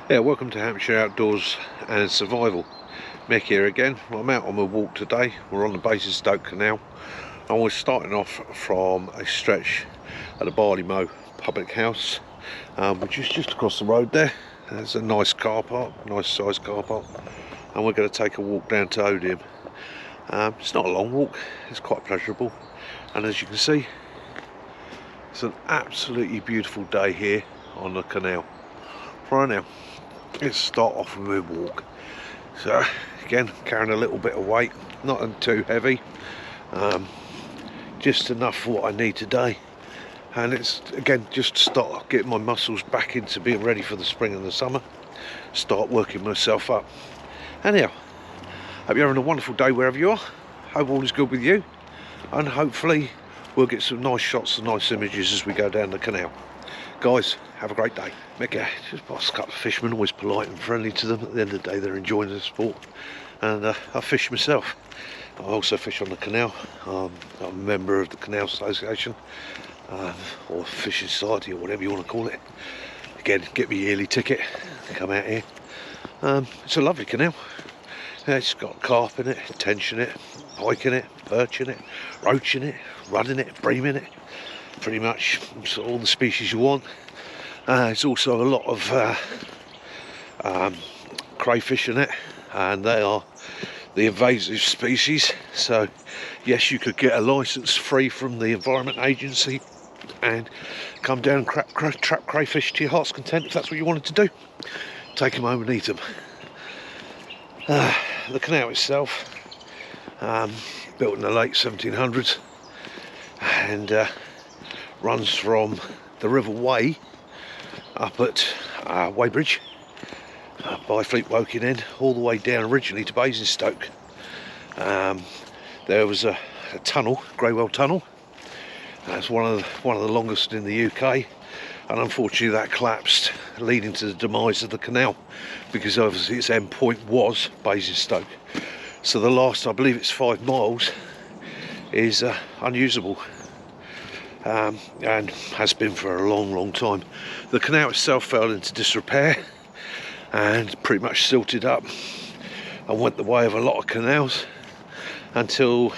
Yeah, welcome to Hampshire Outdoors and Survival. Mick here again. Well, I'm out on my walk today. We're on the Basingstoke Canal. And we're starting off from a stretch at the Barley Mow public house, which is just across the road there. There's a nice car park, nice sized car park. And we're going to take a walk down to Odium. It's not a long walk, it's quite pleasurable. And as you can see, it's an absolutely beautiful day here on the canal. Right now, let's start off with a walk. So again, carrying a little bit of weight, not too heavy, just enough for what I need today. And it's again just to start getting my muscles back into being ready for the spring and the summer, start working myself up. Anyhow, hope you're having a wonderful day wherever you are. Hope all is good with you, and hopefully we'll get some nice shots and nice images as we go down the canal. Guys, have a great day. Mick, just past a couple of fishermen, always polite and friendly to them. At the end of the day, they're enjoying the sport. And I fish myself. I also fish on the canal. I'm a member of the Canal Association, or Fishing Society, or whatever you want to call it. Again, get me yearly ticket, come out here. It's a lovely canal. It's got carp in it, tench in it, pike in it, perch in it, roach in it, rudd in it, bream in it. Pretty much all the species you want. There's also a lot of crayfish in it, and they are the invasive species. So yes, you could get a licence free from the Environment Agency and come down and trap crayfish to your heart's content if that's what you wanted to do. Take them home and eat them. The canal itself, built in the late 1700s, and runs from the River Wey up at Weybridge by Fleet Woking End all the way down originally to Basingstoke. There was a tunnel, Greywell Tunnel. It's one of the longest in the UK, and unfortunately that collapsed, leading to the demise of the canal, because obviously its end point was Basingstoke. So the last, I believe it's 5 miles, is unusable. And has been for a long time. The canal itself fell into disrepair and pretty much silted up and went the way of a lot of canals until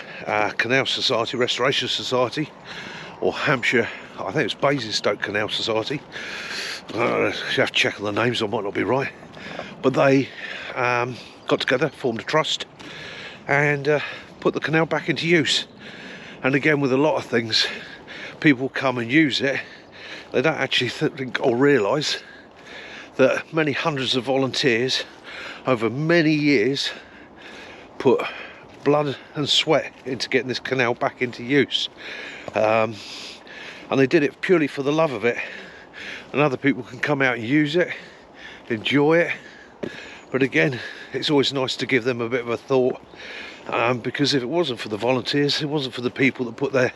Canal Society, Restoration Society, or Hampshire, I think it was Basingstoke Canal Society, you have to check on the names, I might not be right, but they got together, formed a trust, and put the canal back into use. And again, with a lot of things, people come and use it, they don't actually think or realise that many hundreds of volunteers over many years put blood and sweat into getting this canal back into use, and they did it purely for the love of it. And other people can come out and use it, enjoy it, but again, it's always nice to give them a bit of a thought, because if it wasn't for the volunteers, it wasn't for the people that put their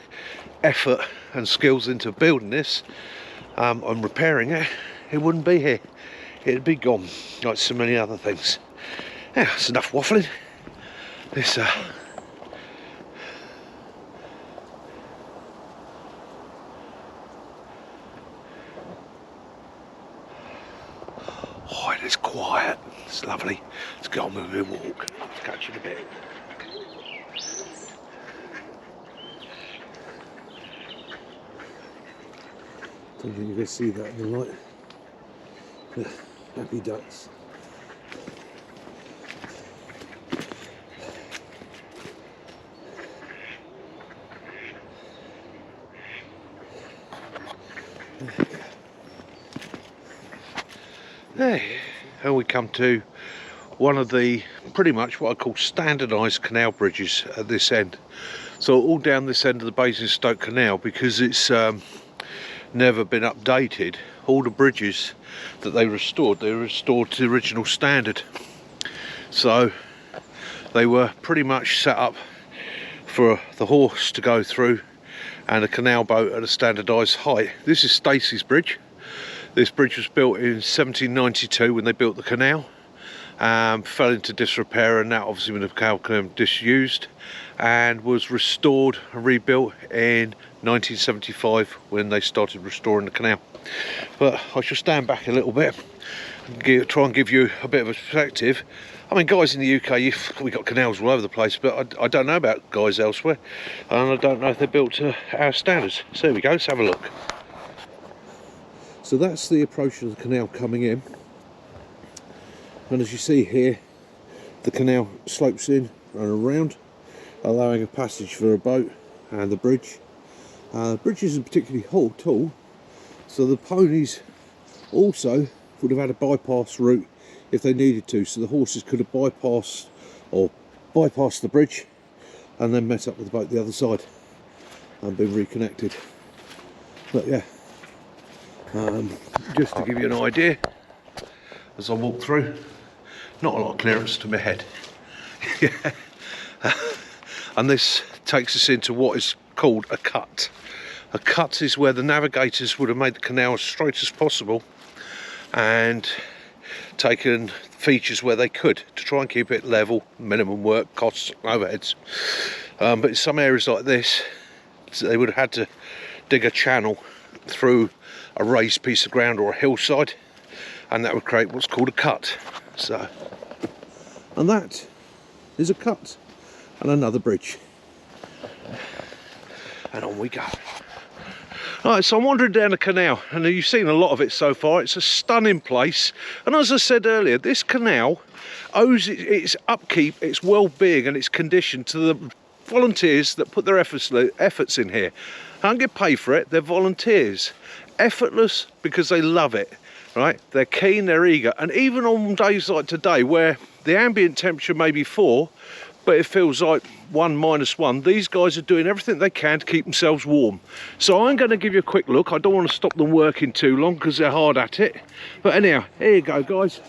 effort and skills into building this and repairing it, it wouldn't be here. It'd be gone, like so many other things. Yeah, it's enough waffling. This oh, it is quiet. It's lovely. Let's go on with a walk. Catch you in a bit. Don't think you can see that in the light. Yeah, happy ducks. Hey, and we come to one of the pretty much what I call standardised canal bridges at this end. So all down this end of the Basingstoke Canal, because it's never been updated, all the bridges that they restored to the original standard. So they were pretty much set up for the horse to go through and a canal boat at a standardised height. This is Stacey's Bridge. This bridge was built in 1792 when they built the canal. Fell into disrepair, and now obviously when the canal became disused, and was restored and rebuilt in 1975 when they started restoring the canal. But I shall stand back a little bit try and give you a bit of a perspective. I mean, guys in the UK, we've got canals all over the place, but I don't know about guys elsewhere, and I don't know if they're built to our standards. So there we go, let's have a look. So that's the approach of the canal coming in, and as you see here, the canal slopes in and around, allowing a passage for a boat and the bridge. The bridge isn't particularly tall, so the ponies also would have had a bypass route if they needed to, so the horses could have bypassed the bridge and then met up with the boat the other side and been reconnected. But yeah, just to give you an idea, as I walk through, not a lot of clearance to my head. Yeah. And this takes us into what is called a cut. A cut is where the navigators would have made the canal as straight as possible and taken features where they could to try and keep it level, minimum work, costs, overheads. But in some areas like this, they would have had to dig a channel through a raised piece of ground or a hillside, and that would create what's called a cut. So, and that is a cut and another bridge. And on we go. Right, so I'm wandering down the canal, and you've seen a lot of it so far. It's a stunning place, and as I said earlier, this canal owes its upkeep, its well-being and its condition to the volunteers that put their efforts in here. I don't get paid for it, they're volunteers. Effortless because they love it, right? They're keen, they're eager, and even on days like today where the ambient temperature may be 4, but it feels like 1, -1. These guys are doing everything they can to keep themselves warm. So I'm going to give you a quick look. I don't want to stop them working too long because they're hard at it. But anyhow, here you go, guys.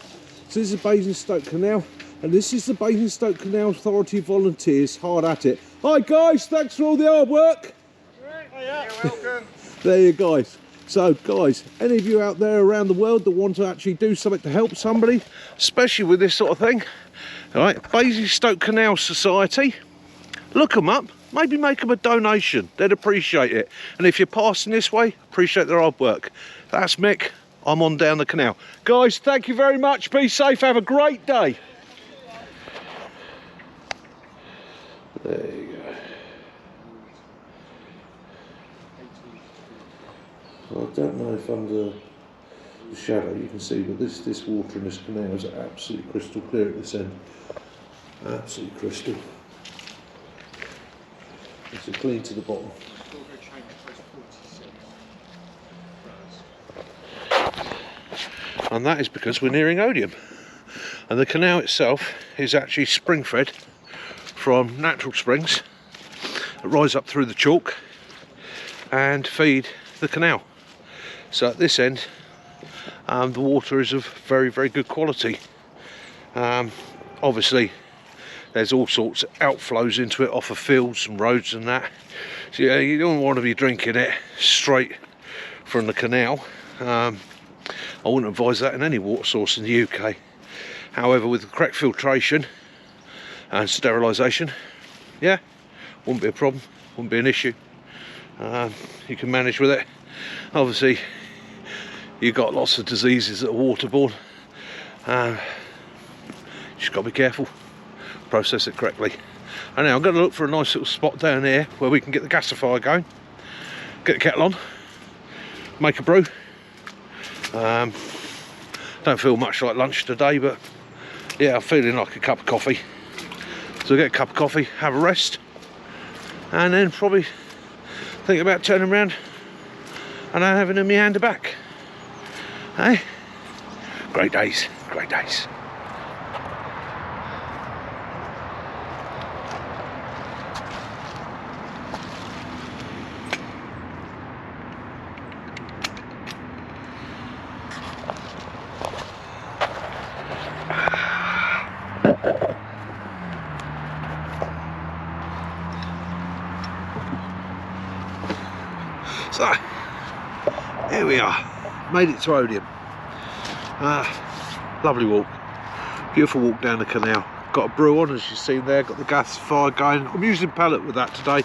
So this is the Basingstoke Canal, and this is the Basingstoke Canal Authority volunteers hard at it. Hi guys, thanks for all the hard work. Right. Oh, yeah. You're welcome. There you guys. So guys, any of you out there around the world that want to actually do something to help somebody, especially with this sort of thing, all right, Basingstoke Canal Society, look them up, maybe make them a donation, they'd appreciate it. And if you're passing this way, appreciate their hard work. That's Mick, I'm on down the canal. Guys, thank you very much, be safe, have a great day. There you go. I don't know if under the shadow you can see, but this water in this canal is absolutely crystal clear at this end. Absolutely crystal. It's clean to the bottom. And that is because we're nearing Odium. And the canal itself is actually spring fed from natural springs that rise up through the chalk and feed the canal. So at this end, the water is of very, very good quality. Obviously, there's all sorts of outflows into it off of fields and roads and that. So yeah, you don't want to be drinking it straight from the canal. I wouldn't advise that in any water source in the UK. However, with the correct filtration and sterilisation, yeah, wouldn't be a problem, wouldn't be an issue. You can manage with it. Obviously, you've got lots of diseases that are waterborne. Just got to be careful, process it correctly. And now I'm going to look for a nice little spot down here where we can get the gasifier going, get the kettle on, make a brew. Don't feel much like lunch today, but yeah, I'm feeling like a cup of coffee. So get a cup of coffee, have a rest, and then probably think about turning around and having a meander back. Hey, great days, great days. So, here we are, made it to Odium. Lovely walk, beautiful walk down the canal. Got a brew on, as you've seen there, got the gasifier going. I'm using pellet with that today.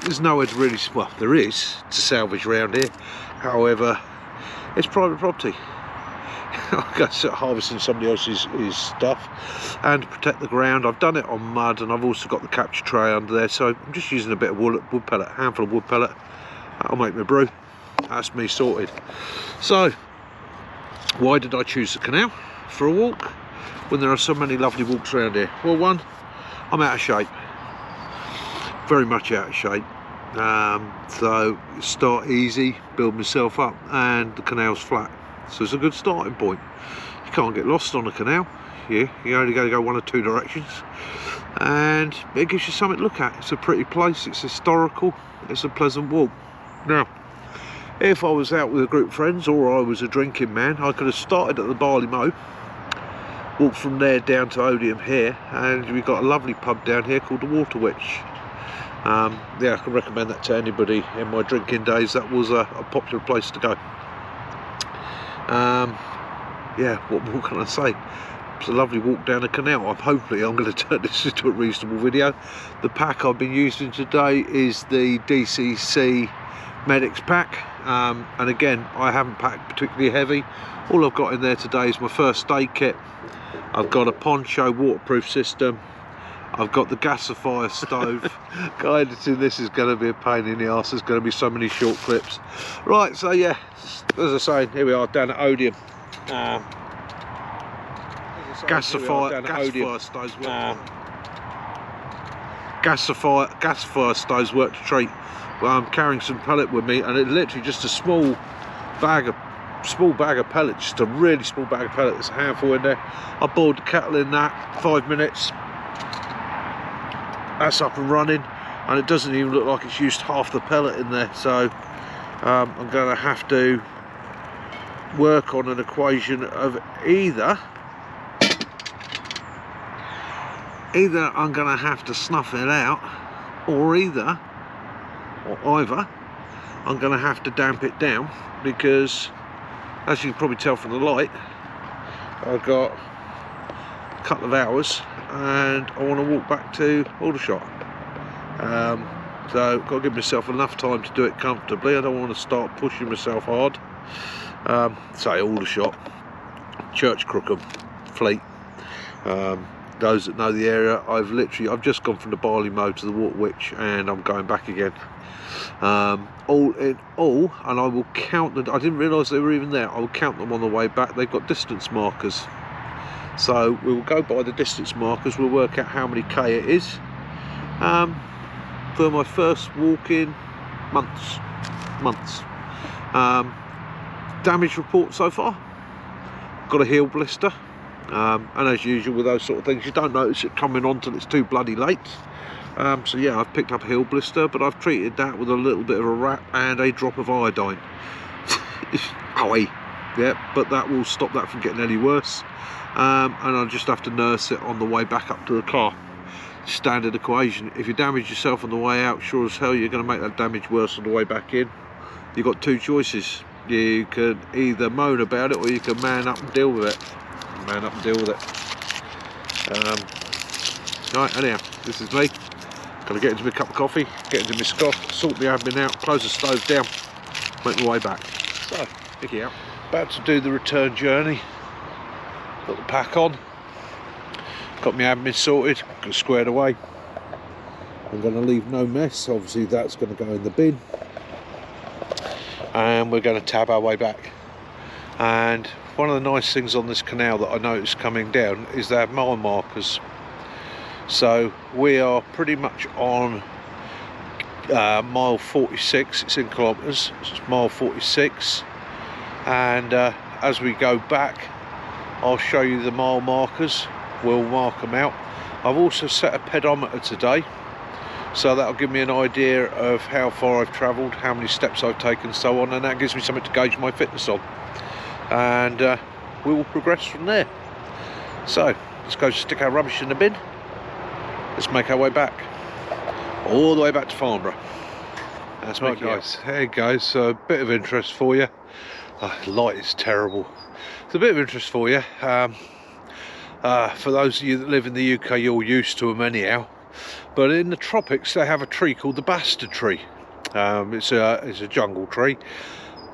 There's nowhere to really, well, there is to salvage around here. However, it's private property. I go sort of harvesting somebody else's stuff, and to protect the ground I've done it on mud, and I've also got the capture tray under there, so I'm just using a bit of wood pellet, handful of wood pellet. That'll make me brew. That's me sorted. So why did I choose the canal for a walk when there are so many lovely walks around here? Well, one, I'm out of shape, very much out of shape. So start easy, build myself up, and the canal's flat, so it's a good starting point. You can't get lost on a canal. You only got to go one or two directions, and it gives you something to look at. It's a pretty place, it's historical, it's a pleasant walk. Now, if I was out with a group of friends, or I was a drinking man, I could have started at the Barley Mow, walked from there down to Odium here, and we've got a lovely pub down here called the Water Witch. Yeah, I can recommend that to anybody. In my drinking days, that was a popular place to go. Yeah, what more can I say? It's a lovely walk down the canal. Hopefully I'm going to turn this into a reasonable video. The pack I've been using today is the DCC Medics pack, and again, I haven't packed particularly heavy. All I've got in there today is my first aid kit. I've got a poncho waterproof system. I've got the gasifier stove. Editing this is going to be a pain in the arse. There's going to be so many short clips. Right, so yeah, as I say, here we are down at Odium. Gasifier stoves work to treat. Well, I'm carrying some pellet with me, and it's literally just a small bag of pellets, just a really small bag of pellet. There's a handful in there. I boiled the kettle in that, 5 minutes. That's up and running, and it doesn't even look like it's used half the pellet in there. So I'm going to have to work on an equation of either I'm going to have to snuff it out, or either I'm going to have to damp it down, because as you can probably tell from the light, I've got a couple of hours and I want to walk back to Aldershot. So I've got to give myself enough time to do it comfortably. I don't want to start pushing myself hard. Say Aldershot, Church Crookham, Fleet. Those that know the area, I've just gone from the Barley Mow to the Water Witch, and I'm going back again. All in all, and I will count them. I didn't realise they were even there. I will count them on the way back. They've got distance markers, so we will go by the distance markers. We'll work out how many K it is. For my first walk in months. Damage report so far, got a heel blister, and as usual with those sort of things, you don't notice it coming on till it's too bloody late. So yeah, I've picked up a heel blister, but I've treated that with a little bit of a wrap and a drop of iodine. Owie. Yeah, but that will stop that from getting any worse, and I'll just have to nurse it on the way back up to the car. Standard equation. If you damage yourself on the way out, sure as hell you're going to make that damage worse on the way back in. You've got two choices. You can either moan about it, or you can man up and deal with it. Right, anyhow, this is me. Gotta get into my cup of coffee, get into my scoff, sort the admin out, close the stove down, make my way back. So, picky out. About to do the return journey. Got the pack on. Got my admin sorted, got squared away. I'm going to leave no mess. Obviously that's going to go in the bin, and we're going to tab our way back. And one of the nice things on this canal that I noticed coming down is they have mile markers. So we are pretty much on mile 46. It's in kilometres, so it's mile 46, and as we go back I'll show you the mile markers. We'll mark them out. I've also set a pedometer today, so that'll give me an idea of how far I've travelled, how many steps I've taken, so on, and that gives me something to gauge my fitness on, and we will progress from there. So let's go stick our rubbish in the bin. Let's make our way back, all the way back to Farnborough. That's right, guys. Hey guys, so a bit of interest for you. Light is terrible. It's a bit of interest for you. For those of you that live in the UK, you're used to them anyhow. But in the tropics, they have a tree called the bastard tree. It's a jungle tree.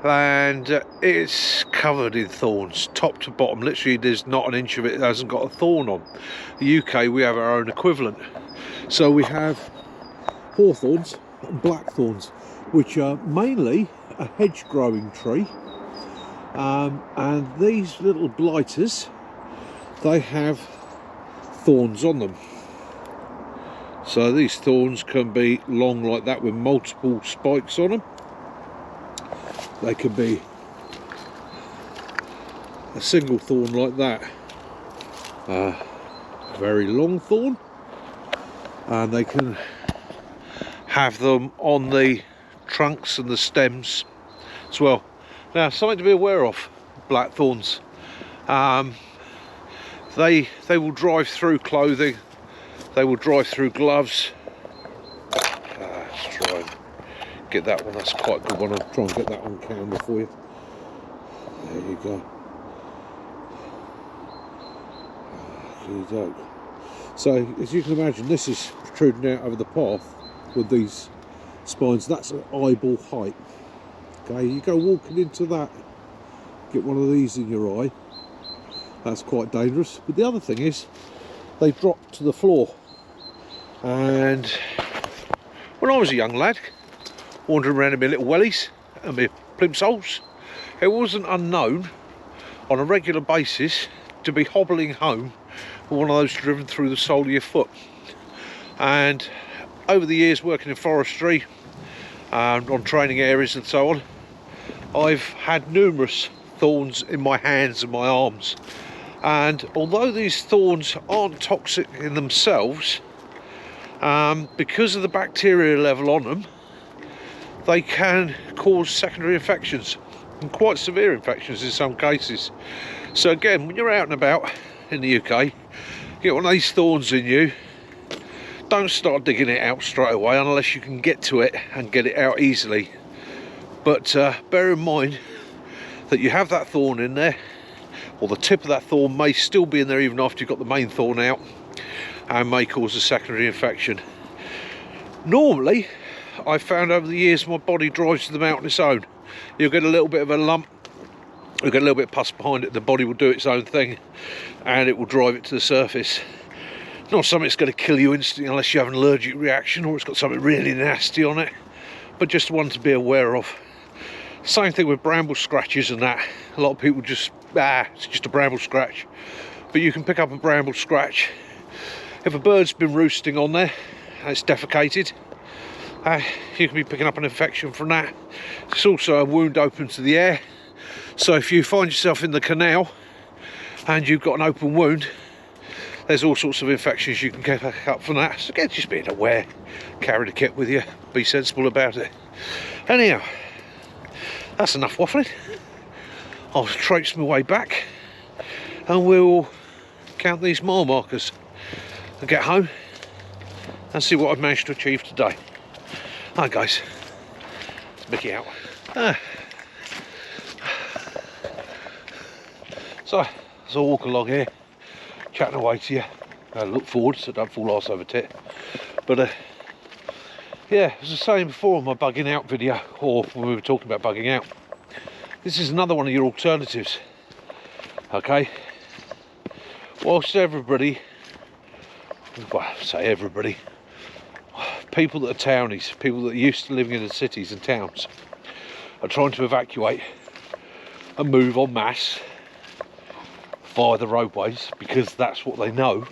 and it's covered in thorns, top to bottom. Literally, there's not an inch of it that hasn't got a thorn on. The UK, we have our own equivalent. So we have hawthorns and blackthorns, which are mainly a hedge growing tree, and these little blighters, they have thorns on them. So these thorns can be long like that with multiple spikes on them. They can be a single thorn like that, a very long thorn, and they can have them on the trunks and the stems as well. Now, something to be aware of, blackthorns, they will drive through clothing, they will drive through gloves. Let's try and get that one, that's quite a good one. I'll try and get that on camera for you. There you go. So as you can imagine, this is protruding out over the path with these spines. That's at eyeball height. Okay, you go walking into that, get one of these in your eye, that's quite dangerous. But the other thing is, they drop to the floor. And when I was a young lad, wandering around in my little wellies and my plimsolls, it wasn't unknown on a regular basis to be hobbling home with one of those driven through the sole of your foot. And over the years working in forestry and on training areas and so on, I've had numerous thorns in my hands and my arms, and although these thorns aren't toxic in themselves, because of the bacteria level on them, they can cause secondary infections, and quite severe infections in some cases. So again, when you're out and about in the UK, get one of these thorns in you, don't start digging it out straight away unless you can get to it and get it out easily. But bear in mind that you have that thorn in there, or the tip of that thorn may still be in there even after you've got the main thorn out, and may cause a secondary infection. Normally, I've found over the years my body drives them out on its own. You'll get a little bit of a lump, you'll get a little bit of pus behind it, the body will do its own thing and it will drive it to the surface. Not something that's going to kill you instantly unless you have an allergic reaction or it's got something really nasty on it, but just one to be aware of. Same thing with bramble scratches and that. A lot of people just, it's just a bramble scratch. But you can pick up a bramble scratch. If a bird's been roosting on there and it's defecated, you can be picking up an infection from that. It's also a wound open to the air. So if you find yourself in the canal and you've got an open wound, there's all sorts of infections you can get up from that. So again, just being aware, carry the kit with you, be sensible about it. Anyhow, that's enough waffling. I'll traipse my way back and we'll count these mile markers and get home and see what I've managed to achieve today. Hi guys, Mickey out. So as I walk along here, chatting away to you, look forward so don't fall arse over tit. But yeah, as I was saying before on my bugging out video, or when we were talking about bugging out, this is another one of your alternatives. Okay, whilst everybody, well, I say everybody, people that are townies, people that are used to living in the cities and towns, are trying to evacuate and move en masse via the roadways because that's what they know.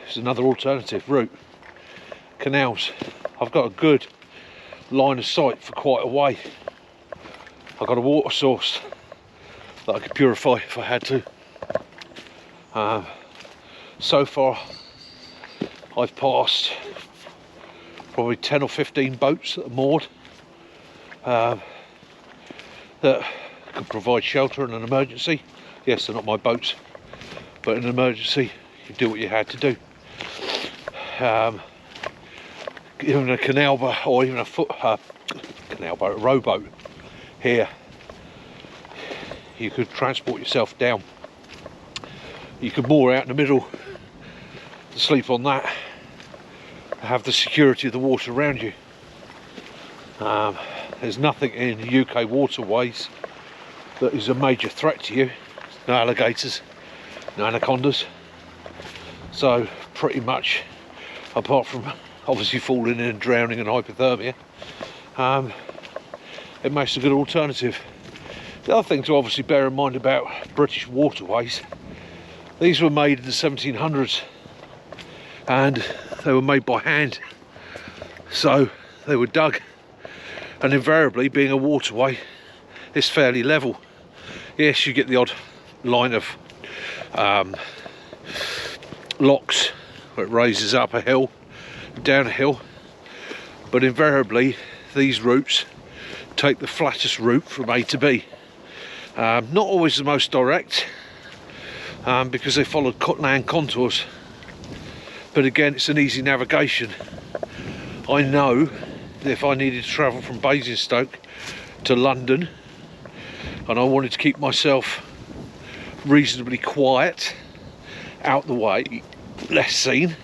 It's another alternative route. Canals. I've got a good line of sight for quite a way. I've got a water source that I could purify if I had to. So far I've passed probably 10 or 15 boats that are moored that can provide shelter in an emergency. Yes, they're not my boats, but in an emergency you do what you had to do. Even a canal boat or even a rowboat here, you could transport yourself down. You could moor out in the middle, sleep on that, have the security of the water around you. There's nothing in UK waterways that is a major threat to you. No alligators, no anacondas. So pretty much, apart from obviously falling in and drowning and hypothermia, it makes a good alternative. The other thing to obviously bear in mind about British waterways, these were made in the 1700s and they were made by hand. So they were dug, and invariably, being a waterway, it's fairly level. Yes, you get the odd line of locks where it raises up a hill, down a hill, but invariably these routes take the flattest route from A to B. Not always the most direct, because they follow land contours, but again, it's an easy navigation. I know that if I needed to travel from Basingstoke to London and I wanted to keep myself reasonably quiet, out the way, less seen,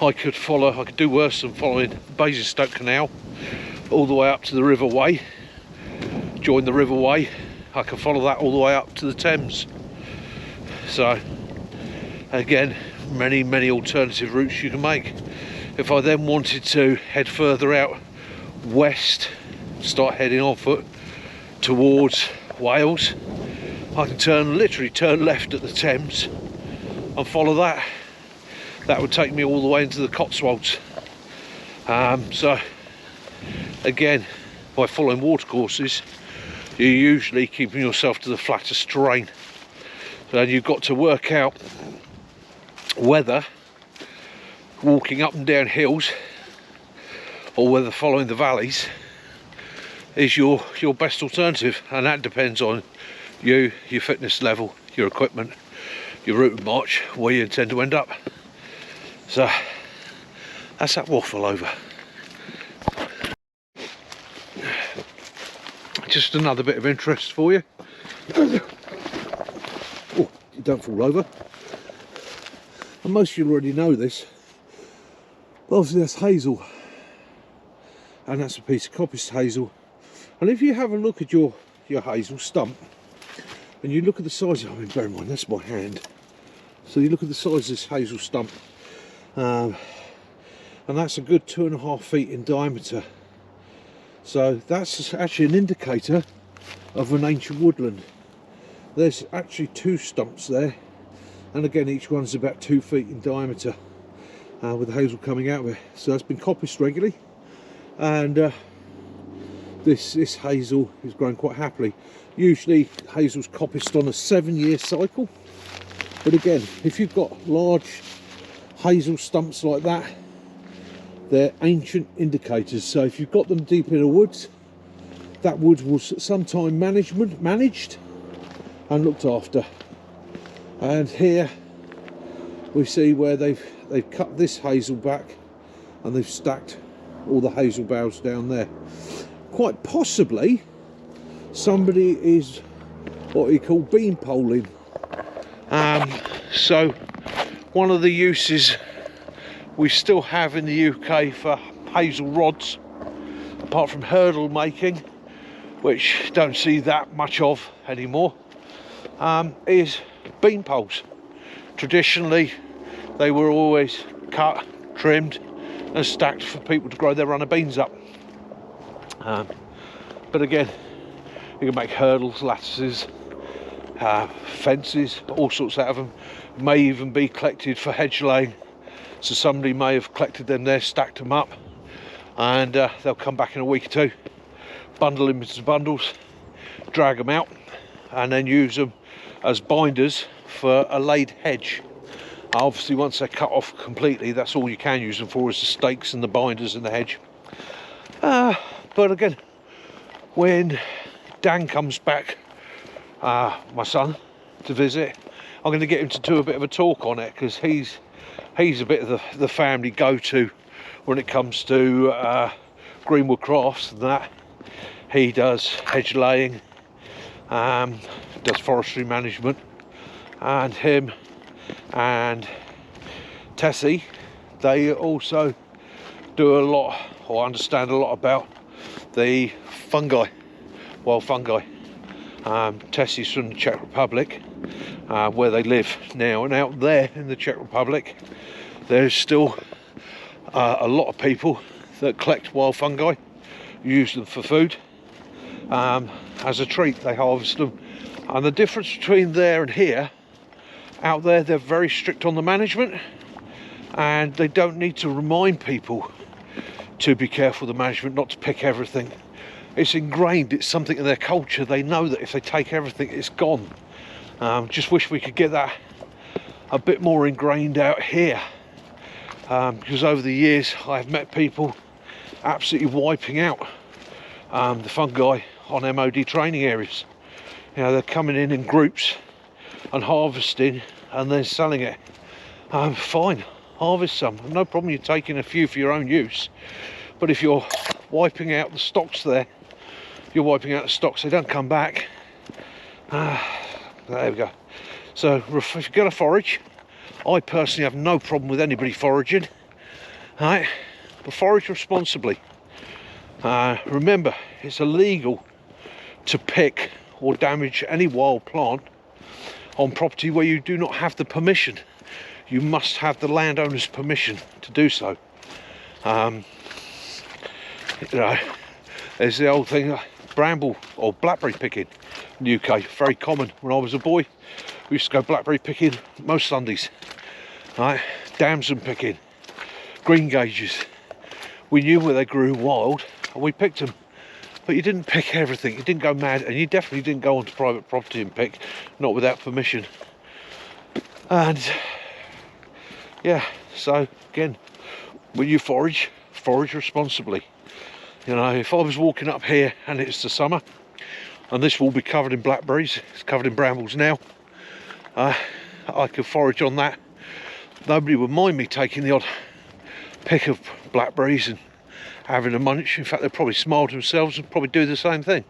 I could do worse than following Basingstoke Canal all the way up to the Riverway, join the Riverway. I can follow that all the way up to the Thames. So again, many alternative routes you can make. If I then wanted to head further out west, start heading on foot towards Wales, I can literally turn left at the Thames and follow that. That would take me all the way into the Cotswolds. So again, by following watercourses, you're usually keeping yourself to the flattest terrain. So you've got to work out whether walking up and down hills or whether following the valleys is your best alternative, and that depends on you, your fitness level, your equipment, your route of march, where you intend to end up. So that's that waffle over. Just another bit of interest for you. Oh, you don't fall over. And most of you already know this. Obviously that's hazel, and that's a piece of coppice hazel. And if you have a look at your hazel stump and you look at the size of it, I mean, bear in mind that's my hand, so you look at the size of this hazel stump, and that's a good 2.5 feet in diameter. So that's actually an indicator of an ancient woodland. There's actually 2 stumps there, and again each one's about 2 feet in diameter, with the hazel coming out of it. So that's been coppiced regularly, and this hazel is growing quite happily. Usually hazel's coppiced on a 7-year cycle, but again, if you've got large hazel stumps like that, they're ancient indicators. So if you've got them deep in the woods, that wood was at some time managed and looked after. And here we see where they've cut this hazel back and they've stacked all the hazel boughs down there. Quite possibly somebody is what we call bean poling. So one of the uses we still have in the UK for hazel rods, apart from hurdle making, which don't see that much of anymore, is bean poles. Traditionally they were always cut, trimmed and stacked for people to grow their run of beans up. But again, you can make hurdles, lattices, fences, all sorts out of them. May even be collected for hedge laying. So somebody may have collected them there, stacked them up, and they'll come back in a week or two, bundle them into bundles, drag them out, and then use them as binders for a laid hedge. Obviously once they're cut off completely, that's all you can use them for, is the stakes and the binders in the hedge. But again, when Dan comes back, my son, to visit, I'm going to get him to do a bit of a talk on it, because he's a bit of the family go-to when it comes to greenwood crafts and that. He does hedge laying, does forestry management, and him and Tessie, they also do a lot, or understand a lot about the fungi, wild fungi. Tessie's from the Czech Republic, where they live now, and out there in the Czech Republic there's still a lot of people that collect wild fungi, use them for food, as a treat. They harvest them, and the difference between there and here, out there they're very strict on the management, and they don't need to remind people to be careful of the management, not to pick everything. It's ingrained, it's something in their culture. They know that if they take everything, it's gone. Just wish we could get that a bit more ingrained out here, because over the years I've met people absolutely wiping out the fungi on MOD training areas. You know, they're coming in groups and harvesting and then selling it. Fine, harvest some, no problem. You're taking a few for your own use, but if you're wiping out the stocks there, you're wiping out the stocks, they don't come back. There we go. So if you're going to forage, I personally have no problem with anybody foraging, right? But forage responsibly. Remember, it's illegal to pick or damage any wild plant on property where you do not have the permission. You must have the landowner's permission to do so. You know, there's the old thing, bramble or blackberry picking in the UK, very common. When I was a boy, we used to go blackberry picking most Sundays, right? Damson picking, green gages. We knew where they grew wild and we picked them, but you didn't pick everything. You didn't go mad, and you definitely didn't go onto private property and pick, not without permission. And yeah, so again, when you forage responsibly. You know, if I was walking up here and it's the summer and this will be covered in blackberries, it's covered in brambles now, I could forage on that. Nobody would mind me taking the odd pick of blackberries and having a munch. In fact, they'd probably smile to themselves and probably do the same thing.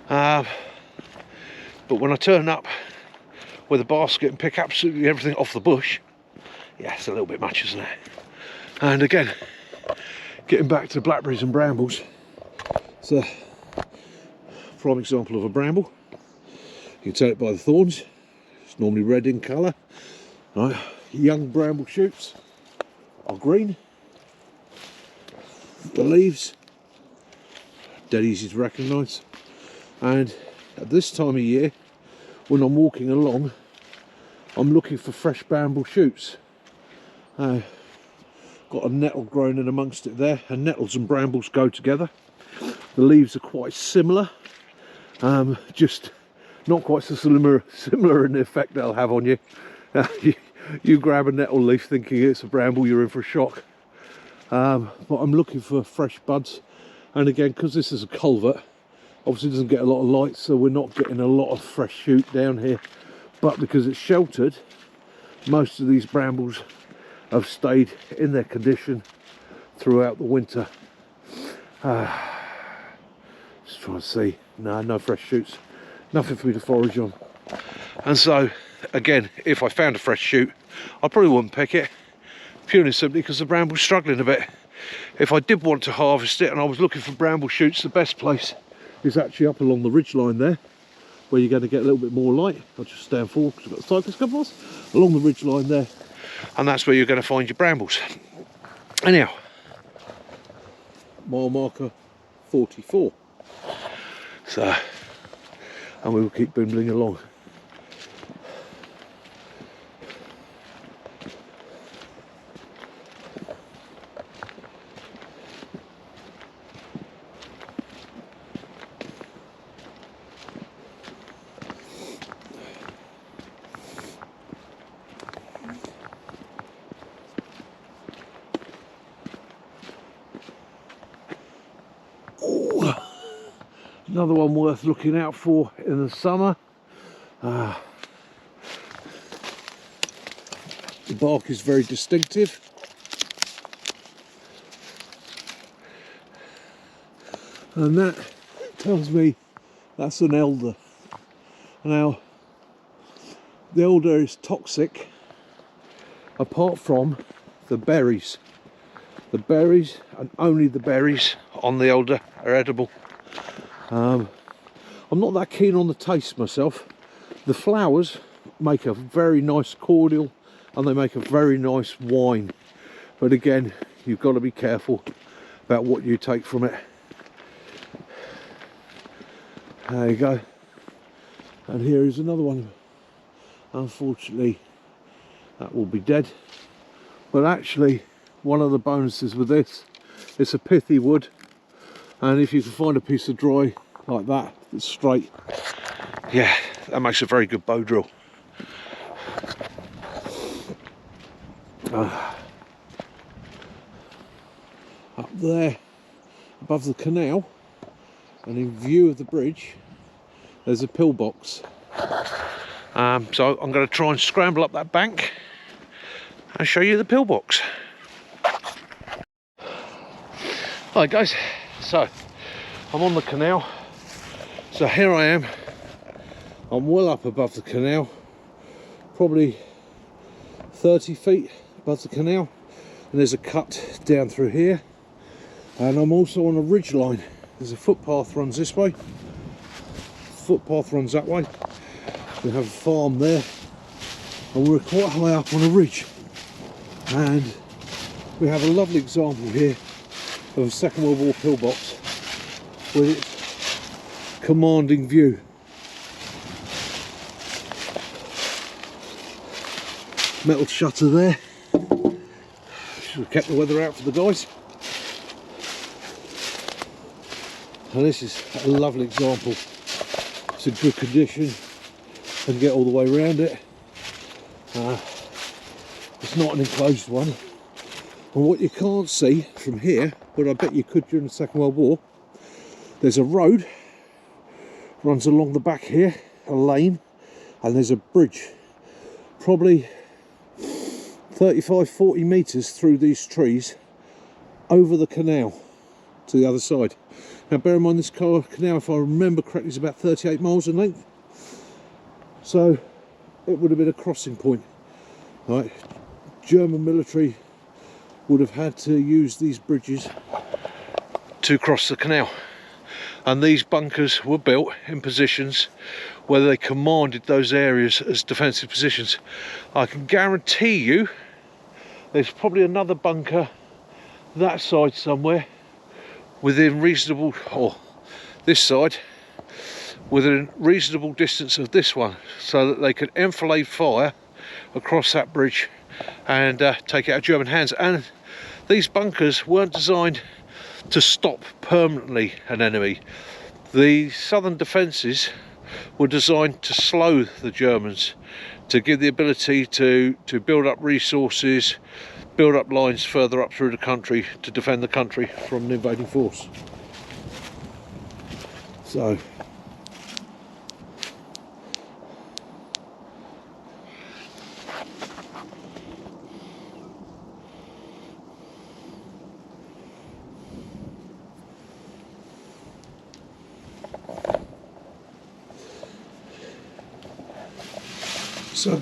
But when I turn up with a basket and pick absolutely everything off the bush, yeah, it's a little bit much, isn't it? And again, getting back to blackberries and brambles, it's a prime example of a bramble. You can tell it by the thorns. It's normally red in colour. Right, young bramble shoots are green. The leaves, dead easy to recognise. And at this time of year, when I'm walking along, I'm looking for fresh bramble shoots. Got a nettle growing in amongst it there, and nettles and brambles go together. The leaves are quite similar, just not quite so similar in the effect they'll have on you. You grab a nettle leaf thinking it's a bramble, you're in for a shock. But I'm looking for fresh buds, and again, because this is a culvert, obviously it doesn't get a lot of light, so we're not getting a lot of fresh shoot down here. But because it's sheltered, most of these brambles have stayed in their condition throughout the winter. Just trying to see, no fresh shoots, nothing for me to forage on. And so again, if I found a fresh shoot, I probably wouldn't pick it, purely and simply because the bramble's struggling a bit. If I did want to harvest it and I was looking for bramble shoots, the best place is actually up along the ridge line there, where you're going to get a little bit more light. I'll just stand forward because I've got the cyclist cover us along the ridge line there, and that's where you're going to find your brambles. Anyhow, mile marker 44. So, and we will keep boomling along. Another one worth looking out for in the summer. The bark is very distinctive. And that tells me that's an elder. Now, the elder is toxic apart from the berries. The berries, and only the berries on the alder, are edible. I'm not that keen on the taste myself. The flowers make a very nice cordial and they make a very nice wine. But again, you've got to be careful about what you take from it. There you go. And here is another one. Unfortunately, that will be dead. But actually, one of the bonuses with this, it's a pithy wood. And if you can find a piece of dry like that, that's straight, yeah, that makes a very good bow drill. Up there, above the canal, and in view of the bridge, there's a pillbox. So I'm going to try and scramble up that bank and show you the pillbox. Hi guys, so I'm on the canal. So here I am. I'm well up above the canal, probably 30 feet above the canal, and there's a cut down through here, and I'm also on a ridge line. There's a footpath runs this way, footpath runs that way. We have a farm there, and we're quite high up on a ridge, and we have a lovely example here of a Second World War pillbox with its commanding view. Metal shutter there. Should have kept the weather out for the guys. And this is a lovely example. It's in good condition and get all the way around it. It's not an enclosed one. And what you can't see from here, but I bet you could during the Second World War, there's a road runs along the back here, a lane, and there's a bridge, probably 35-40 metres through these trees over the canal to the other side. Now bear in mind, this canal, if I remember correctly, is about 38 miles in length, so it would have been a crossing point. Right, German military would have had to use these bridges to cross the canal, and these bunkers were built in positions where they commanded those areas as defensive positions. I can guarantee you there's probably another bunker that side somewhere within reasonable, or this side, within reasonable distance of this one, so that they could enfilade fire across that bridge and take it out of German hands. And these bunkers weren't designed to stop permanently an enemy. The southern defences were designed to slow the Germans, to give the ability to build up resources, build up lines further up through the country to defend the country from an invading force. So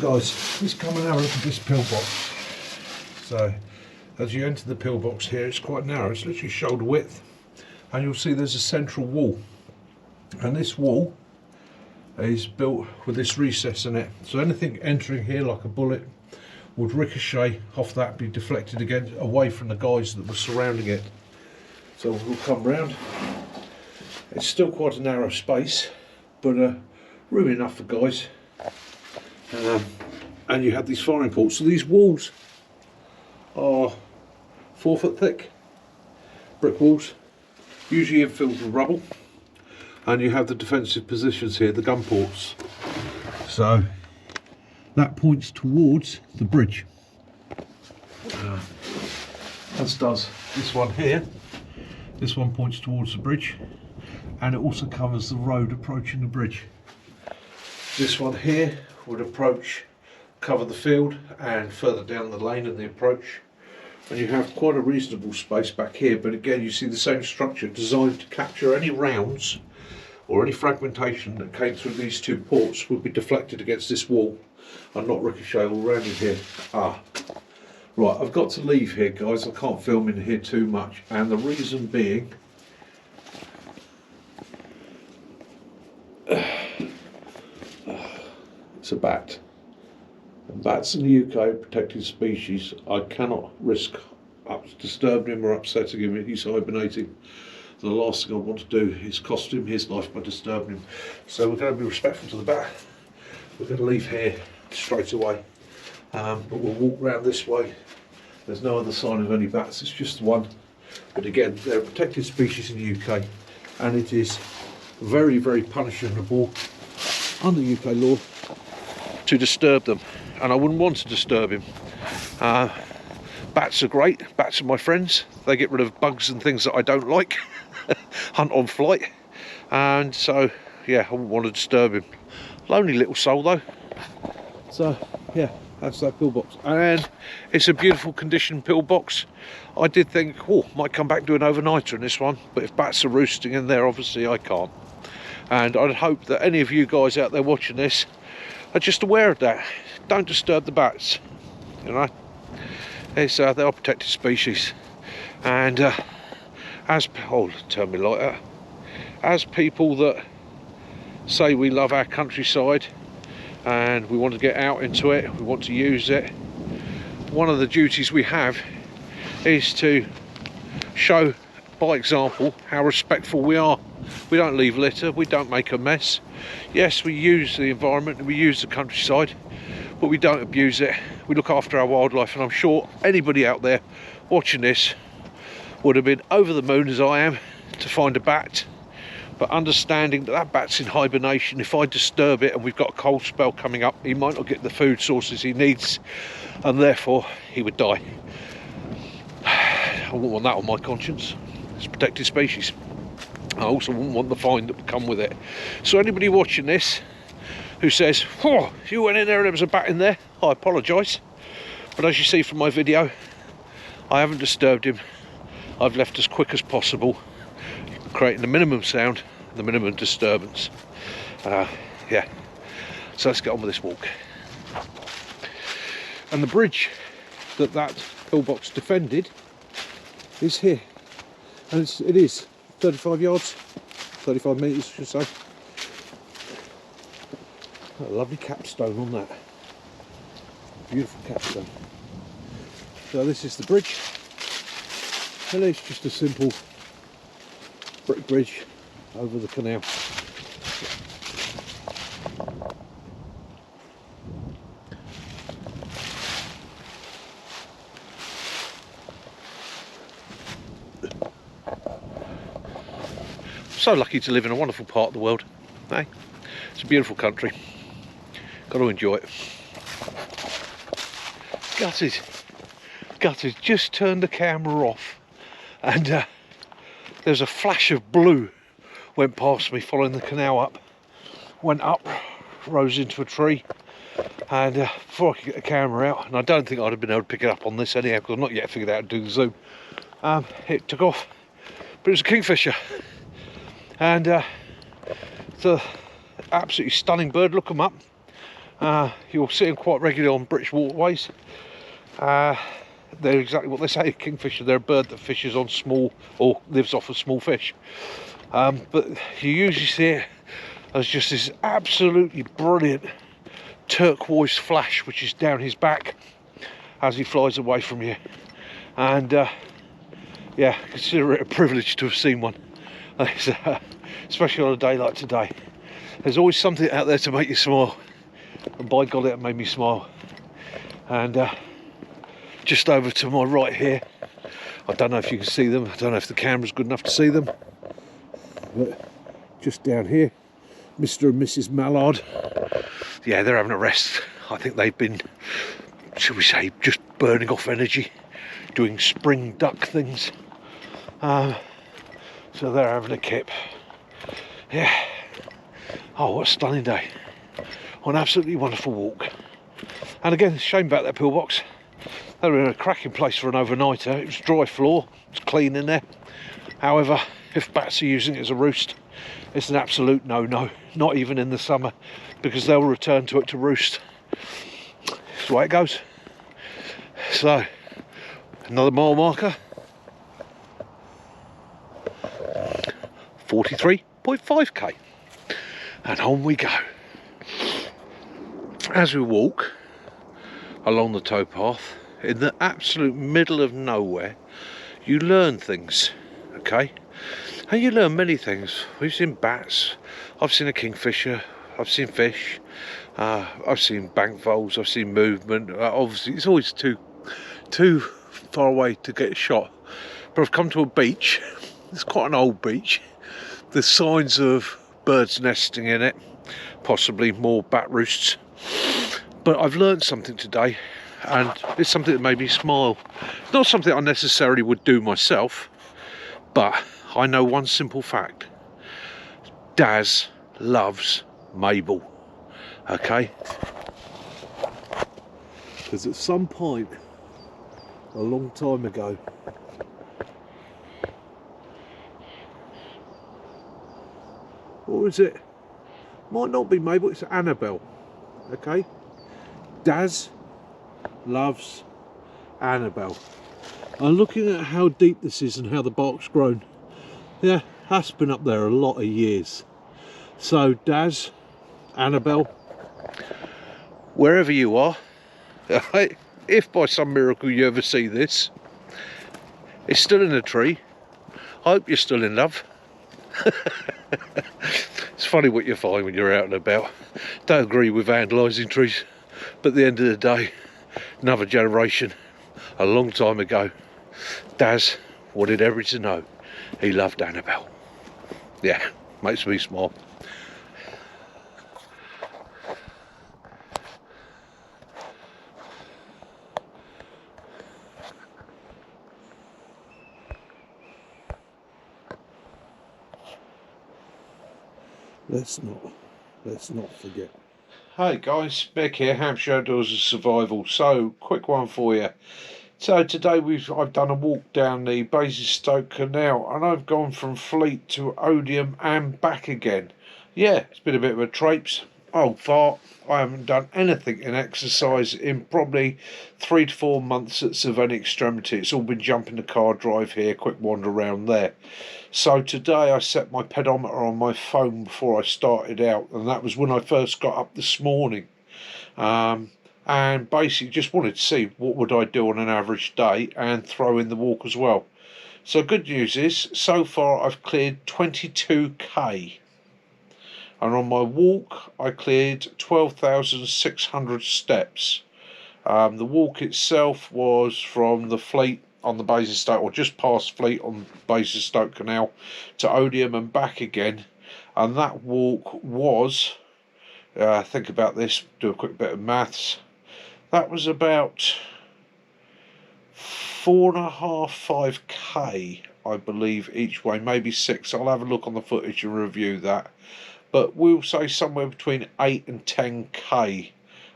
guys, let's come and have a look at this pillbox. So as you enter the pillbox here, it's quite narrow, it's literally shoulder width, and you'll see there's a central wall, and this wall is built with this recess in it, so anything entering here like a bullet would ricochet off that, be deflected again away from the guys that were surrounding it. So we'll come round. It's still quite a narrow space, but room enough for guys. And you have these firing ports. So these walls are 4 foot thick, brick walls, usually infilled with rubble, and you have the defensive positions here, the gun ports. So that points towards the bridge, as does this one here. This one points towards the bridge, and it also covers the road approaching the bridge. This one here would cover the field and further down the lane in the approach, and you have quite a reasonable space back here, but again you see the same structure designed to capture any rounds or any fragmentation that came through these two ports would be deflected against this wall and not ricochet all around in here. Right, I've got to leave here, guys. I can't film in here too much, and the reason being it's a bat. And bats in the UK are protected species. I cannot risk disturbing him or upsetting him. He's hibernating. The last thing I want to do is cost him his life by disturbing him. So we're going to be respectful to the bat. We're going to leave here straight away. But we'll walk round this way. There's no other sign of any bats, it's just one. But again, they're a protected species in the UK, and it is very, very punishable under UK law to disturb them. And I wouldn't want to disturb him. Bats are great, bats are my friends. They get rid of bugs and things that I don't like, hunt on flight. And so, yeah, I wouldn't want to disturb him. Lonely little soul though. So, yeah. That's that pillbox, and it's a beautiful condition pillbox. I did think, oh, might come back and do an overnighter in this one, but if bats are roosting in there, obviously I can't. And I'd hope that any of you guys out there watching this are just aware of that. Don't disturb the bats, you know. It's, they are protected species, and turn me light out. As people that say we love our countryside, and we want to get out into it, we want to use it, one of the duties we have is to show by example how respectful we are. We don't leave litter, we don't make a mess. Yes, we use the environment and we use the countryside, but we don't abuse it. We look after our wildlife, and I'm sure anybody out there watching this would have been over the moon, as I am, to find a bat. But understanding that that bat's in hibernation, if I disturb it and we've got a cold spell coming up, he might not get the food sources he needs, and therefore he would die. I wouldn't want that on my conscience. It's a protected species. I also wouldn't want the fine that would come with it. So anybody watching this who says, oh, you went in there and there was a bat in there, I apologise. But as you see from my video, I haven't disturbed him. I've left as quick as possible, creating the minimum sound, the minimum disturbance. Yeah, so let's get on with this walk. And the bridge that pillbox defended is here, and it is 35 yards, 35 metres, I should say. A lovely capstone on that, beautiful capstone. So this is the bridge, and it's just a simple brick bridge over the canal. So lucky to live in a wonderful part of the world. Hey, it's a beautiful country. Got to enjoy it. Gutted. Just turned the camera off, and there's a flash of blue went past me following the canal up, went up, rose into a tree, and before I could get the camera out, and I don't think I'd have been able to pick it up on this anyhow because I've not yet figured out how to do the zoom, it took off, but it was a kingfisher, and it's an absolutely stunning bird. Look them up. You'll see them quite regularly on British waterways. They're exactly what they say, a kingfisher. They're a bird that fishes on small, or lives off of small fish. But you usually see it as just this absolutely brilliant turquoise flash which is down his back as he flies away from you. And yeah, consider it a privilege to have seen one, especially on a day like today. There's always something out there to make you smile, and by God it made me smile. And just over to my right here, I don't know if you can see them, I don't know if the camera's good enough to see them, but just down here, Mr. and Mrs. Mallard, yeah, they're having a rest. I think they've been, shall we say, just burning off energy, doing spring duck things. So they're having a kip. Yeah. Oh, what a stunning day. An absolutely wonderful walk. And again, shame about that pillbox. They were in a cracking place for an overnighter. It was dry floor, it's clean in there. However, if bats are using it as a roost, it's an absolute no-no, not even in the summer, because they'll return to it to roost. That's the way it goes. So, Another mile marker. 43.5k. And on we go. As we walk along the towpath in the absolute middle of nowhere, you learn things, okay? And you learn many things. We've seen bats, I've seen a kingfisher, I've seen fish, I've seen bank voles, I've seen movement. Obviously it's always too far away to get a shot, but I've come to a beach. It's quite an old beach. There's signs of birds nesting in it, possibly more bat roosts. But I've learned something today, and it's something that made me smile. It's not something I necessarily would do myself, but I know one simple fact. Daz loves Mabel, okay? Because at some point, a long time ago, or is it? Might not be Mabel, it's Annabelle, okay? Daz loves Annabelle. And looking at how deep this is and how the bark's grown, yeah, that's been up there a lot of years. So Daz, Annabelle, wherever you are, if by some miracle you ever see this, it's still in a tree. I hope you're still in love. It's funny what you find when you're out and about. Don't agree with vandalising trees, but at the end of the day, another generation, a long time ago, Daz wanted everyone to know he loved Annabelle. Yeah, makes me smile. Let's not forget. Hey guys, Mick here, Hampshire Outdoors and Survival. So, quick one for you. So today I've done a walk down the Basingstoke Canal, and I've gone from Fleet to Odium and back again. Yeah, it's been a bit of a traipse. Old fart. I haven't done anything in exercise in probably 3 to 4 months of any extremity. It's all been jump in the car, drive here, quick wander around there. So today I set my pedometer on my phone before I started out, and that was when I first got up this morning. And basically just wanted to see what would I do on an average day and throw in the walk as well. So good news is, so far I've cleared 22k. And on my walk I cleared 12,600 steps. The walk itself was from the Fleet on the Basingstoke, or just past Fleet on Basingstoke Canal, to Odium and back again. And that walk was, think about this, do a quick bit of maths, that was about 4.5–5k, I believe, each way, maybe 6. I'll have a look on the footage and review that. But we'll say somewhere between 8 and 10k,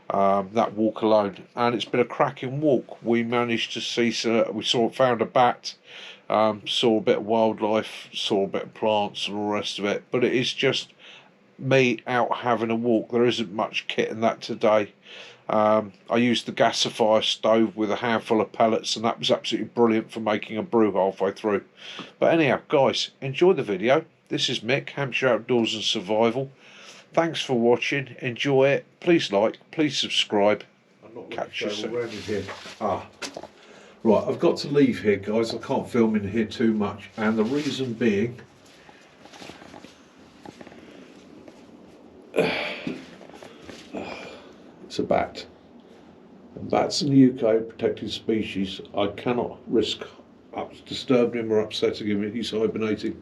that walk alone. And it's been a cracking walk. We managed to see, found a bat, saw a bit of wildlife, saw a bit of plants and all the rest of it. But it is just me out having a walk. There isn't much kit in that today. I used the gasifier stove with a handful of pellets, and that was absolutely brilliant for making a brew halfway through. But anyhow, guys, enjoy the video. This is Mick, Hampshire Outdoors and Survival. Thanks for watching. Enjoy it. Please like, please subscribe. Catch you soon. Right, I've got to leave here, guys. I can't film in here too much, and the reason being, it's a bat. And bats in the UK are protected species. I cannot risk disturbing him or upsetting him. He's hibernating.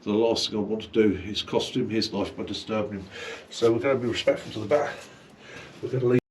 The last thing I want to do is cost him his life by disturbing him. So we're going to be respectful to the bat. We're going to leave.